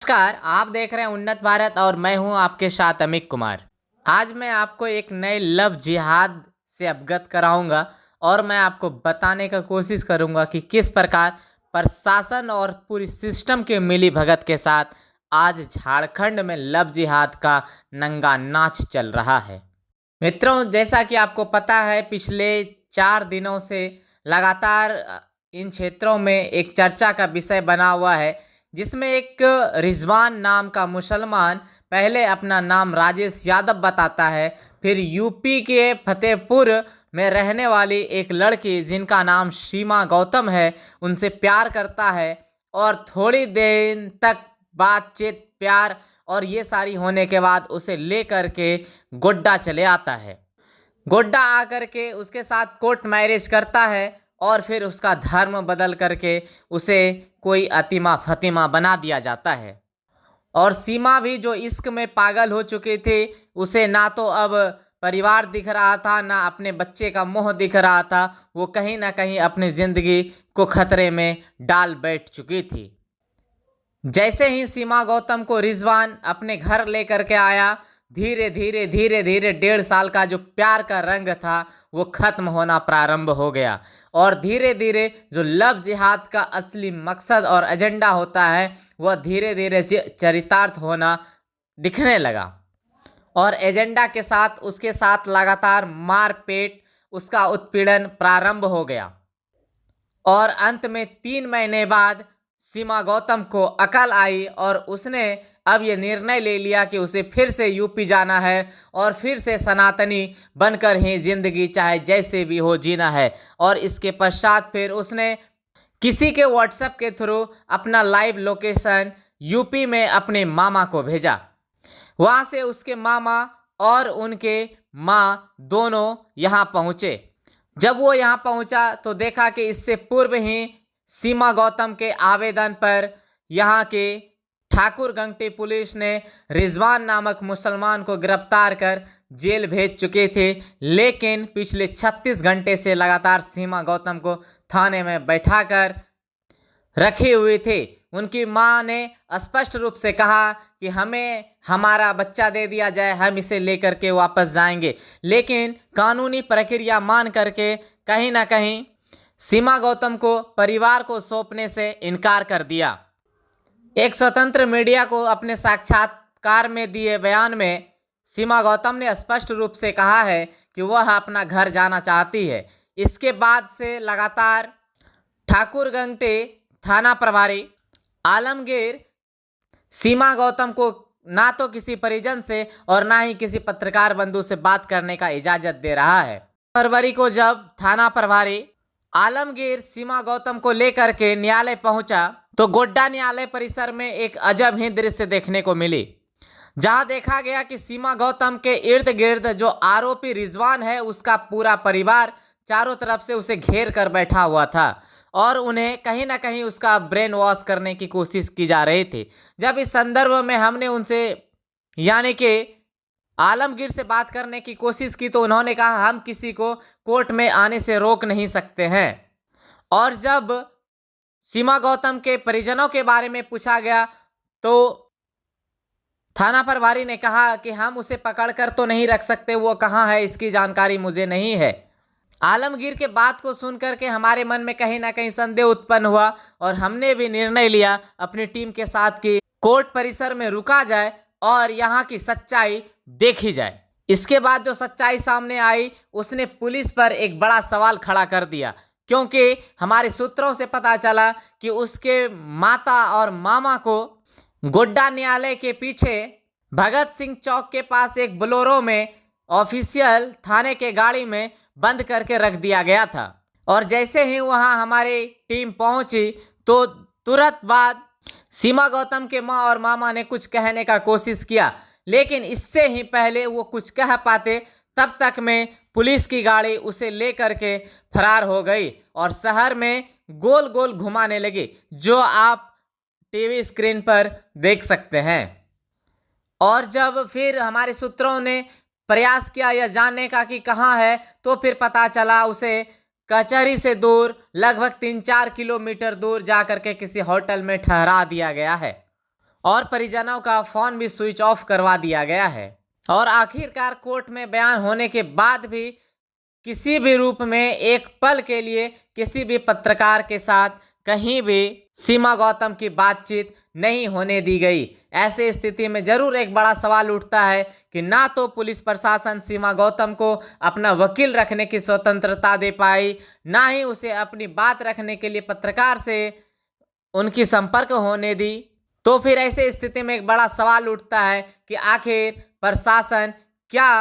नमस्कार, आप देख रहे हैं उन्नत भारत और मैं हूं आपके साथ अमित कुमार। आज मैं आपको एक नए लव जिहाद से अवगत कराऊंगा और मैं आपको बताने का कोशिश करूंगा कि किस प्रकार प्रशासन और पूरी सिस्टम के मिली भगत के साथ आज झारखंड में लव जिहाद का नंगा नाच चल रहा है। मित्रों, जैसा कि आपको पता है, पिछले 4 दिनों से लगातार इन क्षेत्रों में एक चर्चा का विषय बना हुआ है, जिसमें एक रिजवान नाम का मुसलमान पहले अपना नाम राजेश यादव बताता है, फिर यूपी के फतेहपुर में रहने वाली एक लड़की जिनका नाम सीमा गौतम है उनसे प्यार करता है और थोड़ी देर तक बातचीत, प्यार और ये सारी होने के बाद उसे लेकर के गोड्डा चले आता है। गोड्डा आकर के उसके साथ कोर्ट मैरिज करता है और फिर उसका धर्म बदल करके उसे कोई अतीमा फतीमा बना दिया जाता है। और सीमा भी जो इश्क में पागल हो चुकी थी, उसे ना तो अब परिवार दिख रहा था, ना अपने बच्चे का मुंह दिख रहा था। वो कहीं ना कहीं अपनी जिंदगी को खतरे में डाल बैठ चुकी थी। जैसे ही सीमा गौतम को रिजवान अपने घर लेकर के आया, धीरे धीरे धीरे धीरे 1.5 साल का जो प्यार का रंग था वो खत्म होना प्रारंभ हो गया और धीरे धीरे जो लव जिहाद का असली मकसद और एजेंडा होता है वह धीरे धीरे चरितार्थ होना दिखने लगा। और एजेंडा के साथ उसके साथ लगातार मारपीट, उसका उत्पीड़न प्रारंभ हो गया और अंत में 3 महीने बाद सीमा गौतम को अकल आई और उसने अब ये निर्णय ले लिया कि उसे फिर से यूपी जाना है और फिर से सनातनी बनकर ही जिंदगी चाहे जैसे भी हो जीना है। और इसके पश्चात फिर उसने किसी के व्हाट्सएप के थ्रू अपना लाइव लोकेशन यूपी में अपने मामा को भेजा। वहाँ से उसके मामा और उनके माँ दोनों यहाँ पहुँचे। जब वो यहाँ पहुँचा तो देखा कि इससे पूर्व ही सीमा गौतम के आवेदन पर यहाँ के ठाकुर गंगटी पुलिस ने रिजवान नामक मुसलमान को गिरफ्तार कर जेल भेज चुके थे, लेकिन पिछले 36 घंटे से लगातार सीमा गौतम को थाने में बैठाकर रखे हुए थे। उनकी मां ने स्पष्ट रूप से कहा कि हमें हमारा बच्चा दे दिया जाए, हम इसे लेकर के वापस जाएंगे, लेकिन कानूनी प्रक्रिया मान करके कहीं ना कहीं सीमा गौतम को परिवार को सौंपने से इनकार कर दिया। एक स्वतंत्र मीडिया को अपने साक्षात्कार में दिए बयान में सीमा गौतम ने स्पष्ट रूप से कहा है कि वह अपना घर जाना चाहती है। इसके बाद से लगातार ठाकुर गंगटे थाना प्रभारी आलमगीर सीमा गौतम को ना तो किसी परिजन से और ना ही किसी पत्रकार बंधु से बात करने का इजाजत दे रहा है। फरवरी को जब थाना प्रभारी आलमगीर सीमा गौतम को लेकर के न्यायालय पहुंचा तो गोड्डा न्यायालय परिसर में एक अजब ही दृश्य देखने को मिली, जहां देखा गया कि सीमा गौतम के इर्द गिर्द जो आरोपी रिजवान है उसका पूरा परिवार चारों तरफ से उसे घेर कर बैठा हुआ था और उन्हें कहीं ना कहीं उसका ब्रेन वॉश करने की कोशिश की जा रही थी। जब इस संदर्भ में हमने उनसे यानी कि आलमगीर से बात करने की कोशिश की तो उन्होंने कहा हम किसी को कोर्ट में आने से रोक नहीं सकते हैं। और जब सीमा गौतम के परिजनों के बारे में पूछा गया तो थाना प्रभारी ने कहा कि हम उसे पकड़कर तो नहीं रख सकते, वो कहाँ है इसकी जानकारी मुझे नहीं है। आलमगीर के बात को सुनकर के हमारे मन में कहीं ना कहीं संदेह उत्पन्न हुआ और हमने भी निर्णय लिया अपनी टीम के साथ कि कोर्ट परिसर में रुका जाए और यहाँ की सच्चाई देखी जाए। इसके बाद जो सच्चाई सामने आई उसने पुलिस पर एक बड़ा सवाल खड़ा कर दिया, क्योंकि हमारे सूत्रों से पता चला कि उसके माता और मामा को गोड्डा न्यायालय के पीछे भगत सिंह चौक के पास एक बोलेरो में ऑफिशियल थाने के गाड़ी में बंद करके रख दिया गया था। और जैसे ही वहां हमारी टीम पहुंची तो तुरंत बाद सीमा गौतम के माँ और मामा ने कुछ कहने का कोशिश किया, लेकिन इससे ही पहले वो कुछ कह पाते तब तक में पुलिस की गाड़ी उसे लेकर के फरार हो गई और शहर में गोल गोल घुमाने लगी, जो आप टीवी स्क्रीन पर देख सकते हैं। और जब फिर हमारे सूत्रों ने प्रयास किया यह जानने का कि कहाँ है, तो फिर पता चला उसे कचहरी से दूर लगभग 3-4 किलोमीटर दूर जाकर के किसी होटल में ठहरा दिया गया है। और परिजनों का फोन भी स्विच ऑफ करवा दिया गया है। और आखिरकार कोर्ट में बयान होने के बाद भी किसी भी रूप में एक पल के लिए किसी भी पत्रकार के साथ कहीं भी सीमा गौतम की बातचीत नहीं होने दी गई। ऐसे स्थिति में जरूर एक बड़ा सवाल उठता है कि ना तो पुलिस प्रशासन सीमा गौतम को अपना वकील रखने की स्वतंत्रता दे पाई, ना ही उसे अपनी बात रखने के लिए पत्रकार से उनकी संपर्क होने दी। तो फिर ऐसे स्थिति में एक बड़ा सवाल उठता है कि आखिर प्रशासन क्या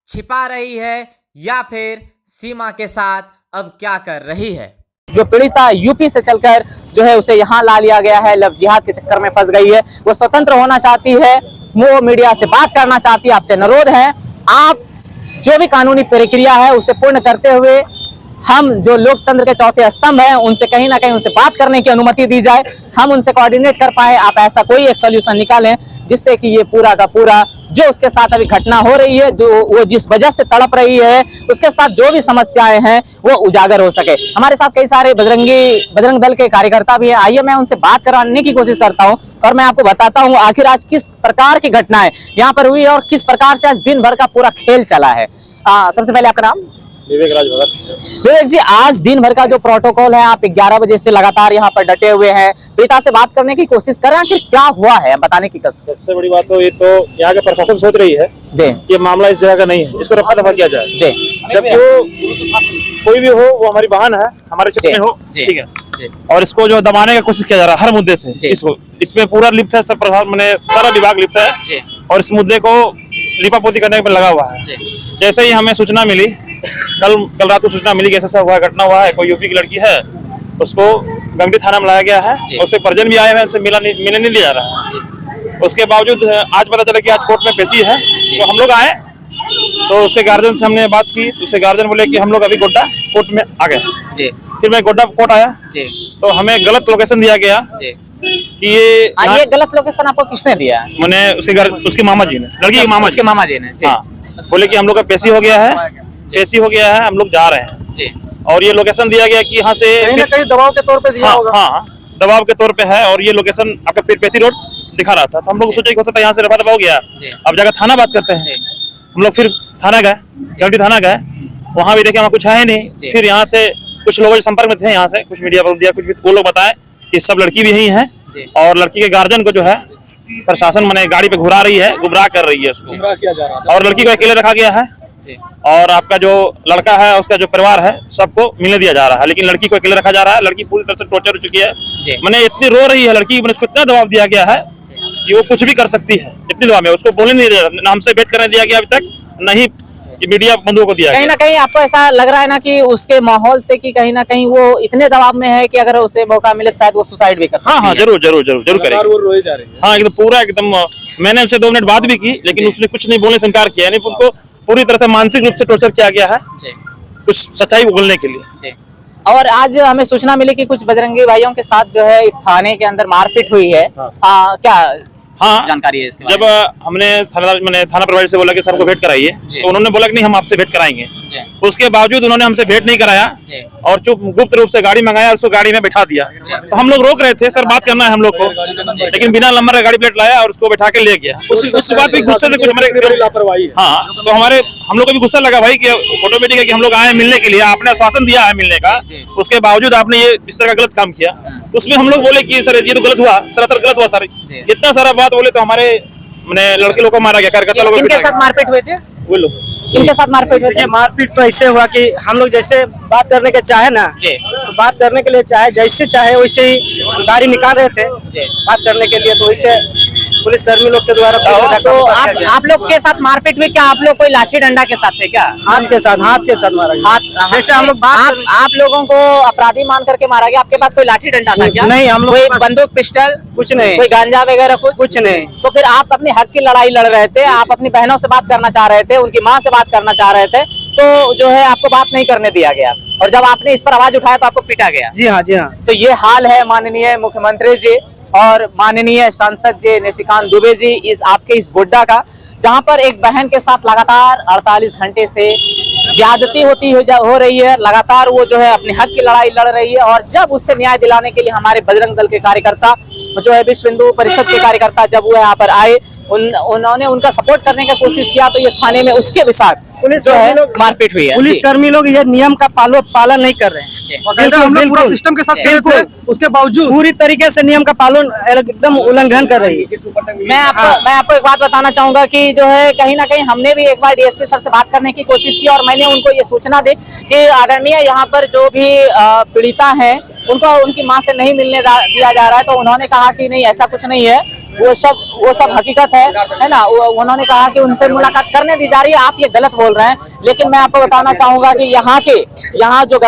छिपा रही है या फिर सीमा के साथ अब क्या कर रही है। जो पीड़िता यूपी से चलकर जो है उसे यहाँ ला लिया गया है, लव जिहाद के चक्कर में फंस गई है, वो स्वतंत्र होना चाहती है, वो मीडिया से बात करना चाहती है। आपसे अनुरोध है, आप जो भी कानूनी प्रक्रिया है उसे पूर्ण करते हुए हम जो लोकतंत्र के चौथे स्तंभ हैं उनसे कहीं ना कहीं उनसे बात करने की अनुमति दी जाए, हम उनसे कोऑर्डिनेट कर पाए। आप ऐसा कोई एक सोल्यूशन निकालें जिससे कि ये पूरा का पूरा जो उसके साथ अभी घटना हो रही है, जो वो जिस वजह से तड़प रही है, उसके साथ जो भी समस्याएं हैं वो उजागर हो सके। हमारे साथ कई सारे बजरंग दल के कार्यकर्ता भी हैं। आइए मैं उनसे बात कराने की कोशिश करता हूं और मैं आपको बताता हूं आखिर आज किस प्रकार की घटनाएं यहाँ पर हुई और किस प्रकार से आज दिन भर का पूरा खेल चला है। सबसे पहले आपका नाम? विवेक राज भगत। विवेक जी, आज दिन भर का जो प्रोटोकॉल है, आप 11 बजे से लगातार यहाँ पर डटे हुए हैं, पीड़िता से बात करने की कोशिश कर रहे हैं, आखिर क्या हुआ है बताने की कसम। सबसे बड़ी बात तो ये तो यहाँ के प्रशासन सोच रही है जी कि मामला इस जगह का नहीं है, इसको रफा दफा किया जाए जी, जबकि वो कोई भी हो, वो हमारी बहन है, हमारे क्षेत्र में हो, ठीक है, और इसको जो दबाने का कोशिश किया जा रहा है हर मुद्दे से, इसको इसमें पूरा लिप्त है, सब प्रशासन मैंने सारा विभाग लिप्त है और इस मुद्दे को लिपापोती करने में लगा हुआ है। जैसे ही हमें सूचना मिली, कल रात को सूचना मिली कि ऐसा हुआ, घटना हुआ है, कोई यूपी की लड़की है, उसको गंगटी थाना में लाया गया है और उसके परिजन भी आए हैं, उनसे मिलने नहीं दिया रहा है। उसके बावजूद आज पता चला कि आज कोर्ट में पेशी है, तो हम लोग आए, तो उसके गार्जियन से हमने बात की, उसके गार्जियन बोले कि हम लोग अभी गोड्डा कोर्ट में आ गए। फिर मैं गोड्डा कोर्ट आया तो हमें गलत लोकेशन दिया गया कि ये गलत लोकेशन आपको किसने दिया? मैंने उसके मामा जी ने, लड़की के मामा जी ने बोले कि हम लोग का पेशी हो गया है, हम लोग जा रहे हैं और ये लोकेशन दिया गया कि यहाँ से कहीं ना कहीं दबाव के तौर पे दिया होगा। हाँ, दबाव के तौर पे है और ये लोकेशन आपका पीरपेती रोड दिखा रहा था, तो हम लोग सोचे कि हो सकता है यहाँ से रफा दफा हो गया, अब जाकर थाना बात करते हैं। हम लोग फिर थाना गए, गंगटी थाना गए, वहाँ भी देखे वहाँ कुछ है नहीं। फिर यहाँ से कुछ लोगों के संपर्क में थे, यहाँ से कुछ मीडिया पर दिया, कुछ भी वो लोग बताए कि सब लड़की भी यही है और लड़की के गार्जियन को जो है प्रशासन मैंने गाड़ी पे घुरा रही है, गुमराह कर रही है उसको, गुमराह किया जा रहा है और लड़की को अकेले रखा गया है और आपका जो लड़का है उसका जो परिवार है सबको मिलने दिया जा रहा है, लेकिन लड़की को अकेले रखा जा रहा है। लड़की पूरी तरह से टॉर्चर हो चुकी है, मैंने इतनी रो रही है लड़की, मैंने उसको इतना दबाव दिया गया है कि वो कुछ भी कर सकती है, इतनी दबाव में उसको बोलने नहीं दिया, ना हमसे वेट करने दिया गया अभी तक, नहीं मीडिया बंधुओं को दिया। कहीं ना कहीं आपको ऐसा लग रहा है ना कि उसके माहौल से कि कहीं ना कहीं वो इतने दबाव में है कि अगर उसे मौका मिले शायद वो सुसाइड भी कर सकती है। हाँ, जरूर करेगी। वो रोए जा रही है। हाँ, एकदम पूरा एकदम, मैंने उससे 2 मिनट बात भी की लेकिन उसने कुछ नहीं बोलने से इनकार किया, यानी उनको पूरी तरह से मानसिक रूप से टॉर्चर किया गया है कुछ सच्चाई बोलने के लिए। और आज हमें सूचना मिली कि कुछ बजरंगी भाइयों के साथ जो है इस थाने के अंदर मारपीट हुई है। क्या जानकारी है इसके? जब हमने थाना प्रभारी से बोला कि सर को भेंट कराइए, तो उन्होंने बोला कि नहीं हम आपसे भेंट कराएंगे। उसके बावजूद उन्होंने हमसे भेंट नहीं कराया और चुप गुप्त रूप से गाड़ी मंगाया और उसको गाड़ी में बैठा दिया। तो हम लोग रोक रहे थे, सर बात करना है हम लोग को, लेकिन बिना नंबर का गाड़ी प्लेट लाया और उसको बैठा के ले गया। उस बात भी गुस्से से कुछ हमारे लापरवाही। हाँ, तो हम लोग को भी गुस्सा लगा भाई कि ऑटोमेटिक है कि हम लोग आए मिलने के लिए, आपने आश्वासन दिया है मिलने का, उसके बावजूद आपने ये इस तरह का गलत काम किया। उसमें हम लोग बोले कि सर ये तो गलत हुआ, सरासर गलत हुआ सर, इतना सारा बात बोले तो हमारे मैंने लड़के लोग को मारा गया, कार्यकर्ता लोगों के साथ मारपीट हुए थे, वो लोग इनके साथ मारपीट हुए थे। मारपीट तो ऐसे हुआ कि हम लोग जैसे बात करने के चाहे ना, तो बात करने के लिए चाहे जैसे चाहे वैसे ही गाड़ी निकाल रहे थे बात करने के लिए, तो वैसे पुलिसकर्मी लोग के द्वारा तो आप लोग के साथ मारपीट हुई क्या? आप लोग कोई लाठी डंडा के साथ थे क्या? हाथ के साथ मारा गया। जैसे हम लोग आप लोगों को अपराधी मान करके मारा गया, आपके पास कोई लाठी डंडा था क्या? नहीं, हम लोग कोई बंदूक पिस्टल कुछ नहीं, कोई गांजा वगैरह कुछ नहीं। तो फिर आप अपने हक की लड़ाई लड़ रहे थे, आप अपनी बहनों से बात करना चाह रहे थे, उनकी माँ से बात करना चाह रहे थे, तो जो है आपको बात नहीं करने दिया गया और जब आपने इस पर आवाज उठाया तो आपको पीटा गया। जी हाँ। तो ये हाल है माननीय मुख्यमंत्री जी और माननीय सांसद जी निशिकांत दुबे जी आपके इस गोड्डा का, जहां पर एक बहन के साथ लगातार 48 घंटे से ज्यादती हो रही है, लगातार वो जो है अपने हक की लड़ाई लड़ रही है। और जब उससे न्याय दिलाने के लिए हमारे बजरंग दल के कार्यकर्ता जो है, विश्व हिंदू परिषद के कार्यकर्ता जब वो यहाँ पर आए, उन्होंने उनका सपोर्ट करने का कोशिश किया, तो ये थाने में उसके भी साथ पुलिस जो है लोग मारपीट हुई है। पुलिस कर्मी लोग ये नियम का पालन नहीं कर रहे हैं। हम लोग पूरा सिस्टम के साथ चले थे, उसके बावजूद पूरी तरीके से नियम का पालन एकदम उल्लंघन कर रही है। मैं आपको एक बात बताना चाहूंगा कि जो है कहीं ना कहीं हमने भी एक बार डीएसपी सर से बात करने की कोशिश की, और मैंने उनको ये सूचना दी कि आदरणीय यहाँ पर जो भी पीड़िता है उनको उनकी माँ से नहीं मिलने दिया जा रहा है। तो उन्होंने कहा कि नहीं, ऐसा कुछ नहीं है, वो सब हकीकत है ना। उन्होंने कहा कि उनसे मुलाकात करने दी जा रही है, आप ये गलत बोल रहे हैं। लेकिन मैं आपको बताना चाहूंगा कि यहाँ जो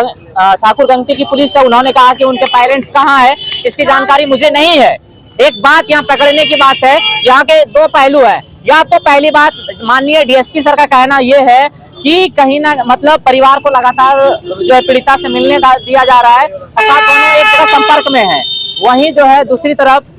ठाकुर गंगटी की पुलिस है, उन्होंने कहा कि उनके पेरेंट्स कहाँ है, इसकी जानकारी मुझे नहीं है। एक बात यहाँ पकड़ने की बात है, यहाँ के दो पहलू है। या तो पहली बात, माननीय डीएसपी सर का कहना ये है कि कहीं ना मतलब परिवार को लगातार जो है पीड़िता से मिलने दिया जा रहा है, साथ दोनों एक तरह संपर्क में है। वहीं जो है दूसरी तरफ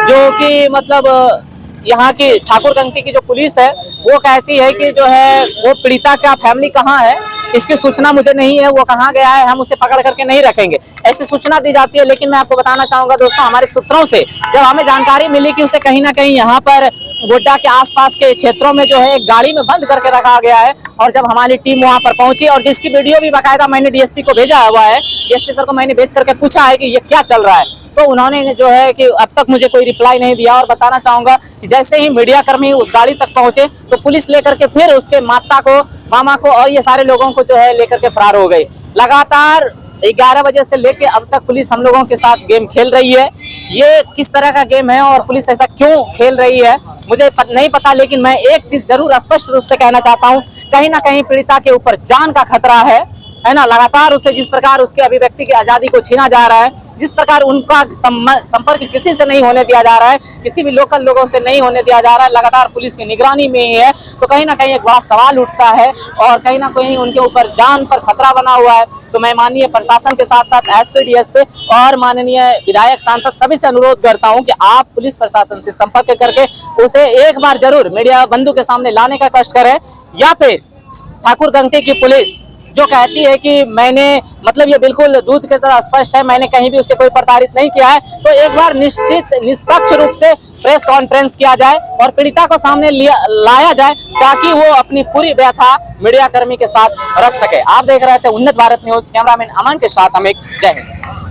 जो कि मतलब यहाँ की ठाकुर गंगटी की जो पुलिस है, वो कहती है कि जो है वो पीड़िता का फैमिली कहाँ है, इसकी सूचना मुझे नहीं है, वो कहाँ गया है, हम उसे पकड़ करके नहीं रखेंगे, ऐसी सूचना दी जाती है। लेकिन मैं आपको बताना चाहूंगा दोस्तों, हमारे सूत्रों से जब हमें जानकारी मिली कि उसे कहीं ना कहीं यहाँ पर गोड्डा के आसपास के क्षेत्रों में जो है एक गाड़ी में बंद करके रखा गया है, और जब हमारी टीम वहां पर पहुंची, और जिसकी वीडियो भी बाकायदा मैंने डीएसपी को भेजा हुआ है, डीएसपी सर को मैंने भेज करके पूछा है कि ये क्या चल रहा है, तो उन्होंने जो है कि अब तक मुझे कोई रिप्लाई नहीं दिया। और बताना चाहूंगा कि जैसे ही मीडिया कर्मी उस गाड़ी तक पहुंचे, तो पुलिस लेकर के फिर उसके माता को, मामा को और ये सारे लोगों को जो है लेकर के फरार हो गई। लगातार 11 बजे से लेके अब तक पुलिस हम लोगों के साथ गेम खेल रही है। ये किस तरह का गेम है और पुलिस ऐसा क्यों खेल रही है मुझे नहीं पता, लेकिन मैं एक चीज जरूर स्पष्ट रूप से कहना चाहता हूँ, कहीं ना कहीं पीड़िता के ऊपर जान का खतरा है ना। लगातार उसे जिस प्रकार उसके अभिव्यक्ति की आजादी को छीना जा रहा है, जिस प्रकार उनका संपर्क किसी से नहीं होने दिया जा रहा है, किसी भी लोकल लोगों से नहीं होने दिया जा रहा है, लगातार पुलिस की निगरानी में ही है, तो कहीं ना कहीं एक बड़ा सवाल उठता है और कहीं ना कहीं उनके ऊपर जान पर खतरा बना हुआ है। तो मैं माननीय प्रशासन के साथ साथ एसपी, डीएसपी और माननीय विधायक, सांसद सभी से अनुरोध करता हूं कि आप पुलिस प्रशासन से संपर्क करके उसे एक बार जरूर मीडिया बंधु के सामने लाने का कष्ट करें, या फिर ठाकुर गंगटी की पुलिस जो कहती है कि मैंने मतलब ये बिल्कुल दूध की तरह स्पष्ट है, मैंने कहीं भी उससे कोई प्रताड़ित नहीं किया है, तो एक बार निष्पक्ष रूप से प्रेस कॉन्फ्रेंस किया जाए और पीड़िता को सामने लाया जाए, ताकि वो अपनी पूरी व्यथा मीडिया कर्मी के साथ रख सके। आप देख रहे थे उन्नत भारत न्यूज, कैमरामैन अमन के साथ अमित। जय हिंद।